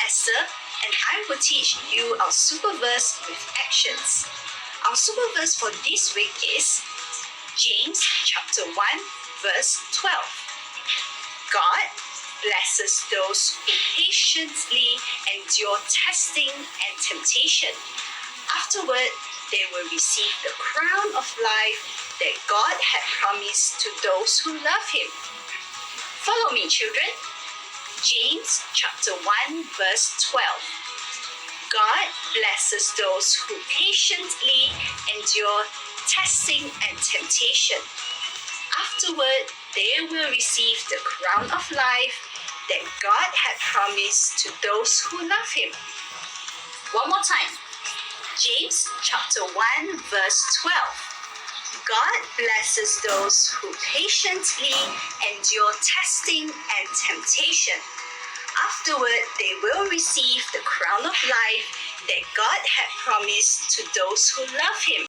Esther, and I will teach you our super verse with actions. Our super verse for this week is James chapter 1 verse 12. God blesses those who patiently endure testing and temptation. Afterward, they will receive the crown of life that God had promised to those who love Him. Follow me, children. James chapter 1 verse 12. God blesses those who patiently endure testing and temptation. Afterward, they will receive the crown of life that God had promised to those who love Him. One more time. James chapter 1 verse 12. God blesses those who patiently endure testing and temptation. Afterward, they will receive the crown of life that God had promised to those who love Him.